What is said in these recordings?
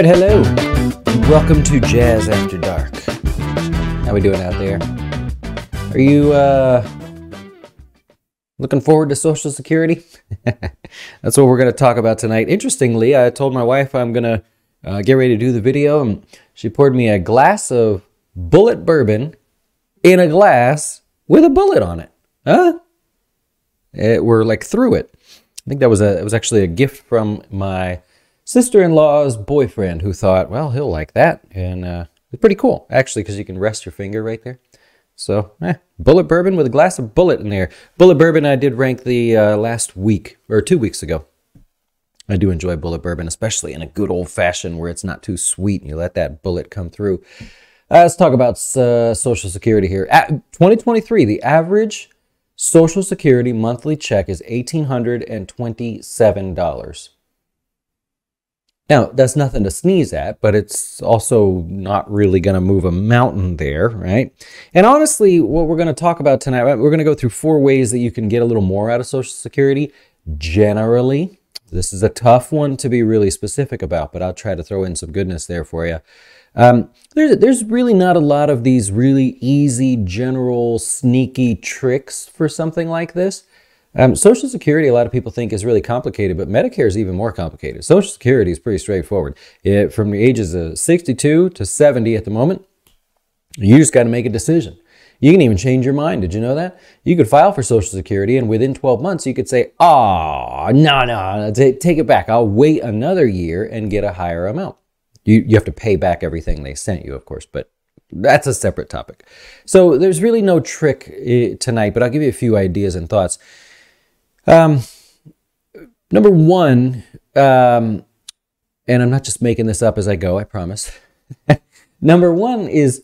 Alright, hello. Welcome to Jazz After Dark. How we doing out there? Are you looking forward to Social Security? That's what we're going to talk about tonight. Interestingly, I told my wife I'm going to get ready to do the video, and she poured me a glass of Bulleit bourbon in a glass with a bullet on it. Huh? We're like through it. I think it was actually a gift from my sister-in-law's boyfriend, who thought, well, he'll like that. And it's pretty cool, actually, because you can rest your finger right there. So, Bulleit bourbon with a glass of Bulleit in there. Bulleit bourbon I did rank the last week, or 2 weeks ago. I do enjoy Bulleit bourbon, especially in a good old-fashioned where it's not too sweet and you let that Bulleit come through. Let's talk about Social Security here. 2023, the average Social Security monthly check is $1,827. Now, that's nothing to sneeze at, but it's also not really going to move a mountain there, right? And honestly, what we're going to talk about tonight, we're going to go through 4 ways that you can get a little more out of Social Security. Generally, this is a tough one to be really specific about, but I'll try to throw in some goodness there for you. There's really not a lot of these really easy, general, sneaky tricks for something like this. Social Security, a lot of people think is really complicated, but Medicare is even more complicated. Social Security is pretty straightforward. From the ages of 62 to 70 at the moment, you just got to make a decision. You can even change your mind. Did you know that? You could file for Social Security, and within 12 months, you could say, no, take it back. I'll wait another year and get a higher amount. You have to pay back everything they sent you, of course, but that's a separate topic. So there's really no trick tonight, but I'll give you a few ideas and thoughts. Number one, and I'm not just making this up as I go, I promise. Number one is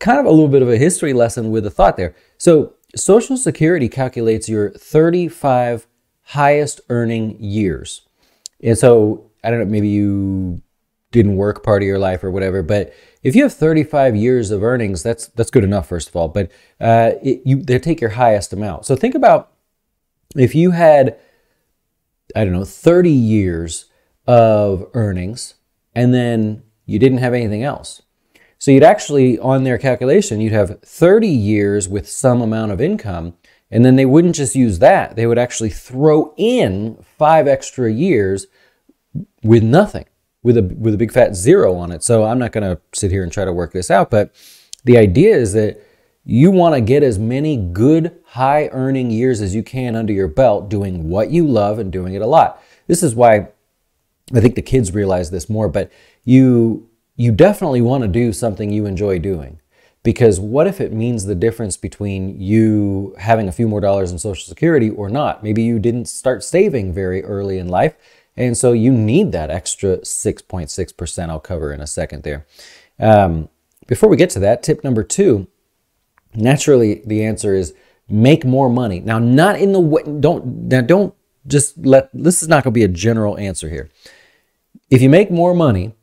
kind of a little bit of a history lesson with a thought there. So Social Security calculates your 35 highest earning years. And so, I don't know, maybe you didn't work part of your life or whatever, but if you have 35 years of earnings, that's good enough, first of all, but they take your highest amount. So think about if you had, 30 years of earnings, and then you didn't have anything else. So you'd actually, on their calculation, you'd have 30 years with some amount of income, and then they wouldn't just use that. They would actually throw in 5 extra years with nothing, with a big fat zero on it. So I'm not going to sit here and try to work this out, but the idea is that you want to get as many good, high-earning years as you can under your belt doing what you love and doing it a lot. This is why I think the kids realize this more, but you definitely want to do something you enjoy doing. Because what if it means the difference between you having a few more dollars in Social Security or not? Maybe you didn't start saving very early in life, and so you need that extra 6.6%. I'll cover in a second there. Before we get to that, tip number 2, naturally, the answer is make more money. Now, not in the way, don't just this is not going to be a general answer here. If you make more money,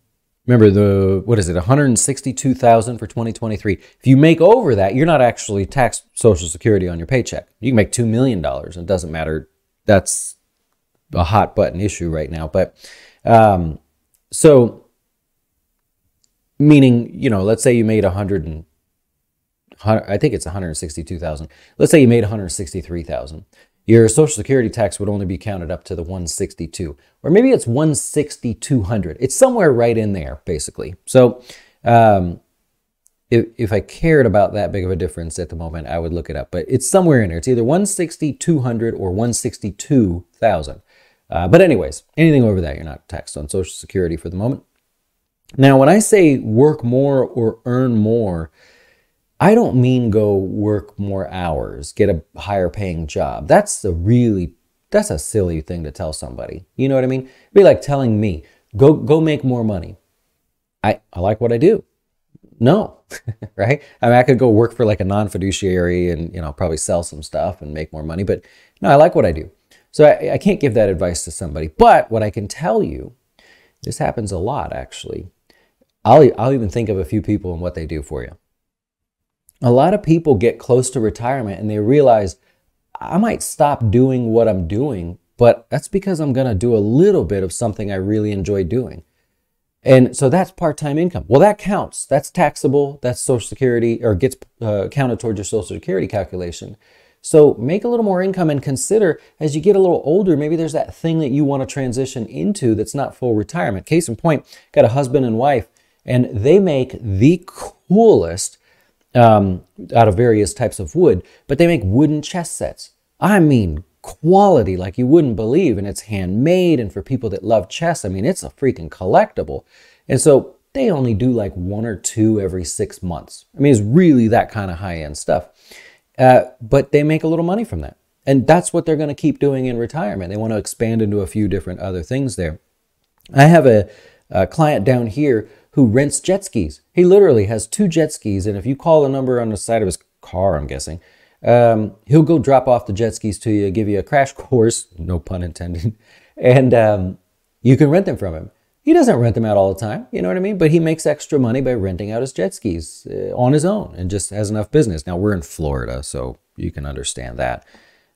remember what is it, 162,000 for 2023. If you make over that, you're not actually taxed Social Security on your paycheck. You can make $2 million. It doesn't matter. That's a hot button issue right now. But so meaning, let's say you made I think it's 162,000. Let's say you made 163,000. Your Social Security tax would only be counted up to the 162, or maybe it's 1,6,200. It's somewhere right in there, basically. So, if I cared about that big of a difference at the moment, I would look it up. But it's somewhere in there. It's either 160,200 or 162,000. But anyways, anything over that, you're not taxed on Social Security for the moment. Now, when I say work more or earn more, I don't mean go work more hours, get a higher paying job. That's a silly thing to tell somebody. You know what I mean? It'd be like telling me, go make more money. I like what I do. No, right? I mean, I could go work for like a non-fiduciary and, probably sell some stuff and make more money, but no, I like what I do. So I can't give that advice to somebody. But what I can tell you, this happens a lot, actually. I'll even think of a few people and what they do for you. A lot of people get close to retirement and they realize, I might stop doing what I'm doing, but that's because I'm going to do a little bit of something I really enjoy doing. And so that's part-time income. Well, that counts. That's taxable. That's Social Security, or gets counted towards your Social Security calculation. So make a little more income and consider, as you get a little older, maybe there's that thing that you want to transition into that's not full retirement. Case in point, got a husband and wife, and they make the coolest out of various types of wood, but they make wooden chess sets. I mean, quality like you wouldn't believe, and it's handmade, and for people that love chess, I mean, it's a freaking collectible. And so they only do like 1 or 2 every 6 months. I mean, it's really that kind of high-end stuff. But they make a little money from that. And that's what they're going to keep doing in retirement. They want to expand into a few different other things there. I have a client down here who rents jet skis. He literally has 2 jet skis, and if you call a number on the side of his car, I'm guessing, he'll go drop off the jet skis to you, give you a crash course, no pun intended, and you can rent them from him. He doesn't rent them out all the time, you know what I mean? But he makes extra money by renting out his jet skis on his own and just has enough business. Now, we're in Florida, so you can understand that.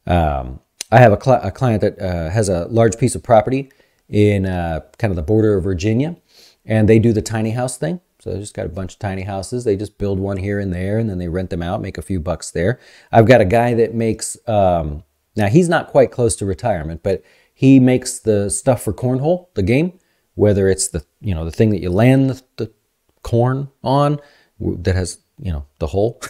I have a client that has a large piece of property in kind of the border of Virginia, and they do the tiny house thing. So they just got a bunch of tiny houses. They just build one here and there, and then they rent them out, make a few bucks there. I've got a guy that makes, now he's not quite close to retirement, but he makes the stuff for cornhole, the game, whether it's the, the thing that you land the corn on that has, the hole,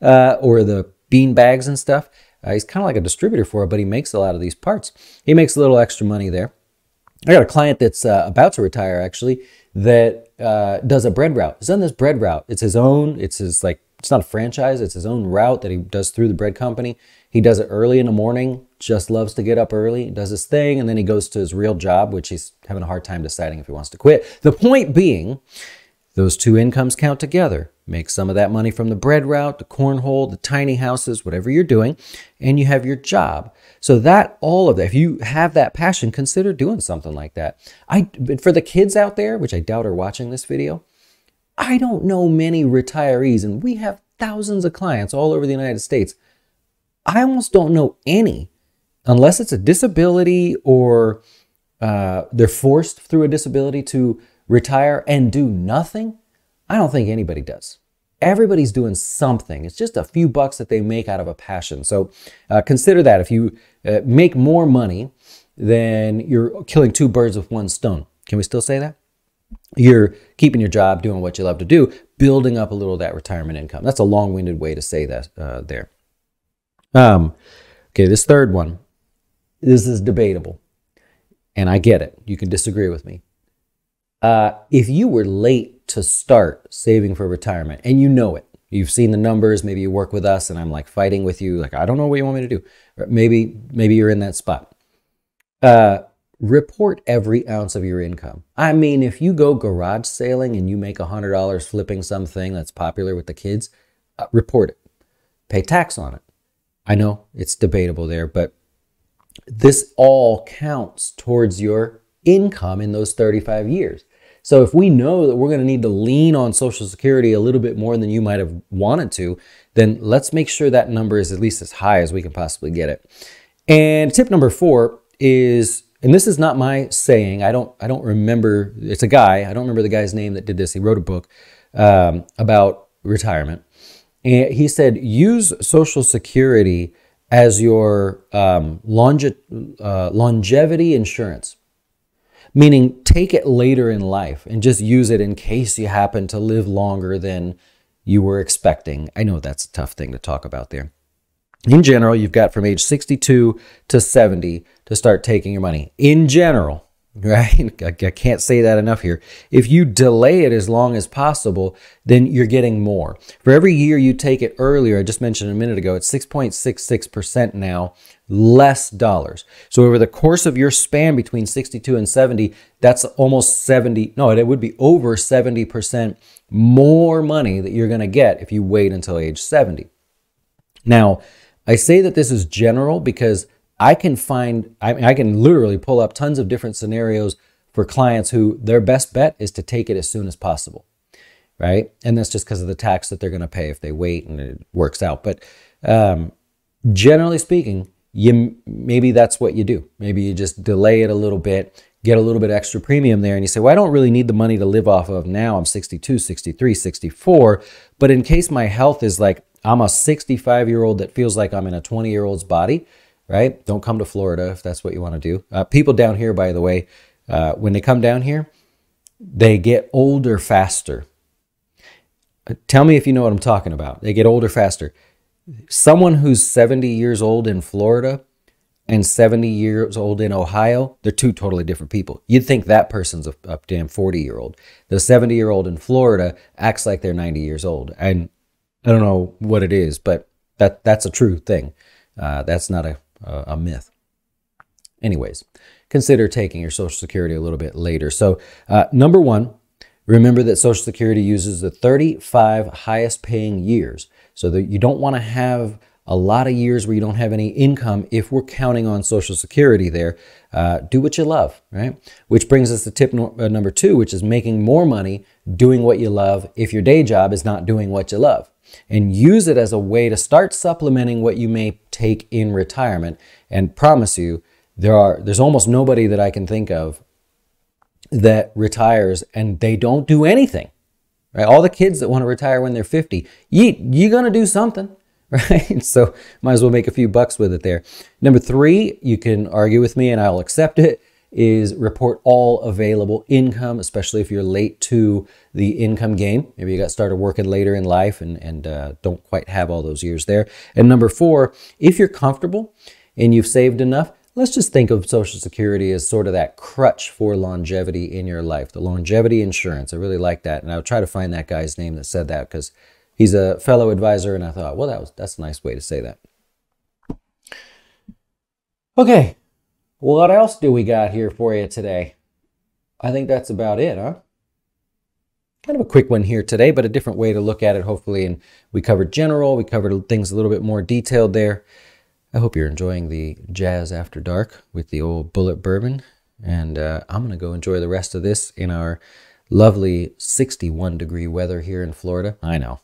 or the bean bags and stuff. He's kind of like a distributor for it, but he makes a lot of these parts. He makes a little extra money there. I got a client that's about to retire, actually, that does a bread route. He's done this bread route. It's his own. It's not a franchise. It's his own route that he does through the bread company. He does it early in the morning, just loves to get up early, does his thing, and then he goes to his real job, which he's having a hard time deciding if he wants to quit. The point being, those 2 incomes count together. Make some of that money from the bread route, the cornhole, the tiny houses, whatever you're doing, and you have your job. So that, all of that, if you have that passion, consider doing something like that. For the kids out there, which I doubt are watching this video, I don't know many retirees, and we have thousands of clients all over the United States. I almost don't know any, unless it's a disability or they're forced through a disability to retire and do nothing. I don't think anybody does. Everybody's doing something. It's just a few bucks that they make out of a passion. So consider that. If you make more money, then you're killing 2 birds with 1 stone. Can we still say that? You're keeping your job, doing what you love to do, building up a little of that retirement income. That's a long-winded way to say that there. Okay, this third one, this is debatable, and I get it. You can disagree with me. If you were late to start saving for retirement, and you know it, you've seen the numbers, maybe you work with us, and I'm like fighting with you, like, I don't know what you want me to do. Or maybe you're in that spot. Report every ounce of your income. I mean, if you go garage sailing and you make $100 flipping something that's popular with the kids, report it. Pay tax on it. I know it's debatable there, but this all counts towards your income in those 35 years. So if we know that we're going to need to lean on Social Security a little bit more than you might have wanted to, then let's make sure that number is at least as high as we can possibly get it. And tip number 4 is, and this is not my saying, I don't remember, it's a guy, I don't remember the guy's name that did this. He wrote a book about retirement. And he said, use Social Security as your longevity insurance. Meaning, take it later in life and just use it in case you happen to live longer than you were expecting. I know that's a tough thing to talk about there. In general, you've got from age 62 to 70 to start taking your money. In general, right? I can't say that enough here. If you delay it as long as possible, then you're getting more. For every year you take it earlier, I just mentioned a minute ago, it's 6.66% now, less dollars. So over the course of your span between 62 and 70, that's almost 70, no, it would be over 70% more money that you're going to get if you wait until age 70. Now, I say that this is general because I can literally pull up tons of different scenarios for clients who their best bet is to take it as soon as possible, right? And that's just because of the tax that they're going to pay if they wait and it works out. But generally speaking, maybe that's what you do. Maybe you just delay it a little bit, get a little bit extra premium there, and you say, well, I don't really need the money to live off of now. I'm 62, 63, 64. But in case my health is like, I'm a 65-year-old that feels like I'm in a 20-year-old's body, right? Don't come to Florida if that's what you want to do. People down here, by the way, when they come down here, they get older faster. Tell me if you know what I'm talking about. They get older faster. Someone who's 70 years old in Florida and 70 years old in Ohio, they're two totally different people. You'd think that person's a damn 40-year-old. The 70-year-old in Florida acts like they're 90 years old. And I don't know what it is, but that's a true thing. That's not a myth. Anyways, consider taking your Social Security a little bit later. So number one, remember that Social Security uses the 35 highest paying years. So that you don't want to have a lot of years where you don't have any income if we're counting on Social Security there. Do what you love, right? Which brings us to tip number two, which is making more money doing what you love if your day job is not doing what you love. And use it as a way to start supplementing what you may take in retirement. And promise you, there's almost nobody that I can think of that retires and they don't do anything. Right? All the kids that want to retire when they're 50, you're going to do something, right? So might as well make a few bucks with it there. Number three, you can argue with me and I'll accept it, is report all available income, especially if you're late to the income game. Maybe you got started working later in life and don't quite have all those years there. And number four, if you're comfortable and you've saved enough, let's just think of Social Security as sort of that crutch for longevity in your life, the longevity insurance. I really like that. And I'll try to find that guy's name that said that because he's a fellow advisor. And I thought, well, that's a nice way to say that. Okay. What else do we got here for you today? I think that's about it, huh? Kind of a quick one here today, but a different way to look at it, hopefully. And we covered general. We covered things a little bit more detailed there. I hope you're enjoying the Jazz After Dark with the old Bulleit bourbon. And I'm going to go enjoy the rest of this in our lovely 61-degree weather here in Florida. I know.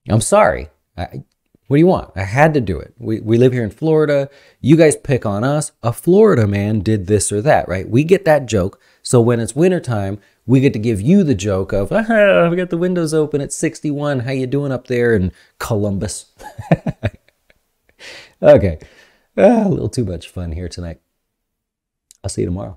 I'm sorry. What do you want? I had to do it. We live here in Florida. You guys pick on us. A Florida man did this or that, right? We get that joke. So when it's wintertime, we get to give you the joke of, we got the windows open at 61. How you doing up there in Columbus? Okay, a little too much fun here tonight. I'll see you tomorrow.